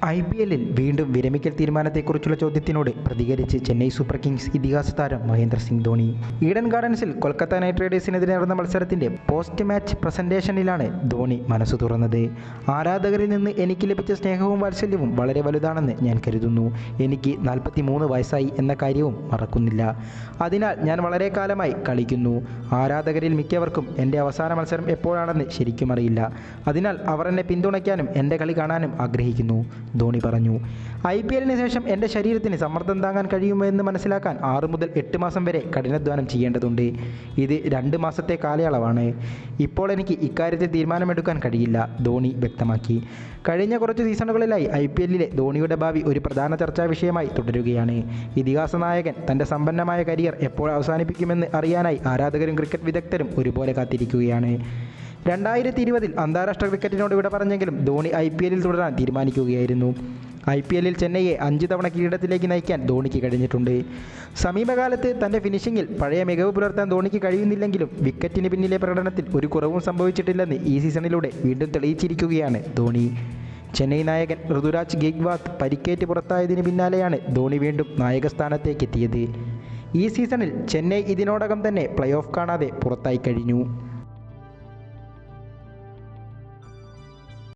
IPLിൽ വീണ്ടും വിരമിക്കൽ തീരുമാനത്തെക്കുറിച്ചുള്ള ചോദ്യത്തിനോട് പ്രതികരിച്ച് ചെന്നൈ സൂപ്പർ കിങ്സ് ഇതിഹാസ താരം മഹേന്ദ്ര സിംഗ് ധോണി. ഈഡൻ ഗാർഡൻസിൽ കൊൽക്കത്ത നൈറ്റ് റൈഡേഴ്സിനെതിരെ നടന്ന മത്സരത്തിൻ്റെ പോസ്റ്റ് മാച്ച് പ്രസന്റേഷനിലാണ് ധോണി മനസ്സു തുറന്നത്. ആരാധകരിൽ നിന്ന് എനിക്ക് ലഭിച്ച സ്നേഹവും വാത്സല്യവും വളരെ വലുതാണെന്ന് ഞാൻ കരുതുന്നു. എനിക്ക് 43 വയസ്സായി എന്ന കാര്യവും മറക്കുന്നില്ല. അതിനാൽ ഞാൻ വളരെ കാലമായി കളിക്കുന്നു. ആരാധകരിൽ മിക്കവർക്കും എൻ്റെ അവസാന മത്സരം എപ്പോഴാണെന്ന് ശരിക്കും അറിയില്ല. അതിനാൽ അവർ എന്നെ പിന്തുണയ്ക്കാനും എൻ്റെ കളി കാണാനും ആഗ്രഹിക്കുന്നു, ധോണി പറഞ്ഞു. IPLിന് ശേഷം എൻ്റെ ശരീരത്തിന് സമ്മർദ്ദം താങ്ങാൻ കഴിയുമോ എന്ന് മനസ്സിലാക്കാൻ 6 മുതൽ 8 മാസം വരെ കഠിനാധ്വാനം ചെയ്യേണ്ടതുണ്ട്. ഇത് 2 മാസത്തെ കാലയളവാണ്. ഇപ്പോൾ എനിക്ക് ഇക്കാര്യത്തിൽ തീരുമാനമെടുക്കാൻ കഴിയില്ല, ധോണി വ്യക്തമാക്കി. കഴിഞ്ഞ കുറച്ച് സീസണുകളിലായി IPLിലെ ധോണിയുടെ ഭാവി ഒരു പ്രധാന ചർച്ചാ വിഷയമായി തുടരുകയാണ്. ഇതിഹാസ നായകൻ തൻ്റെ സമ്പന്നമായ കരിയർ എപ്പോൾ അവസാനിപ്പിക്കുമെന്ന് അറിയാനായി ആരാധകരും ക്രിക്കറ്റ് വിദഗ്ധരും ഒരുപോലെ കാത്തിരിക്കുകയാണ്. 2020 അന്താരാഷ്ട്ര ക്രിക്കറ്റിനോട് വിട പറഞ്ഞെങ്കിലും ധോണി IPLിൽ തുടരാൻ തീരുമാനിക്കുകയായിരുന്നു. IPLിൽ ചെന്നൈയെ 5 തവണ കിരീടത്തിലേക്ക് നയിക്കാൻ ധോണിക്ക് കഴിഞ്ഞിട്ടുണ്ട്. സമീപകാലത്ത് തൻ്റെ ഫിനിഷിങ്ങിൽ പഴയ മികവ് പുലർത്താൻ ധോണിക്ക് കഴിയുന്നില്ലെങ്കിലും വിക്കറ്റിന് പിന്നിലെ പ്രകടനത്തിൽ ഒരു കുറവും സംഭവിച്ചിട്ടില്ലെന്ന് ഈ സീസണിലൂടെ വീണ്ടും തെളിയിച്ചിരിക്കുകയാണ് ധോണി. ചെന്നൈ നായകൻ ഋതുരാജ് ഗെയ്ക്വാദ് പരിക്കേറ്റ് പുറത്തായതിന് പിന്നാലെയാണ് ധോണി വീണ്ടും നായകസ്ഥാനത്തേക്ക് എത്തിയത്. ഈ സീസണിൽ ചെന്നൈ ഇതിനോടകം തന്നെ പ്ലേ ഓഫ് കാണാതെ പുറത്തായി കഴിഞ്ഞു.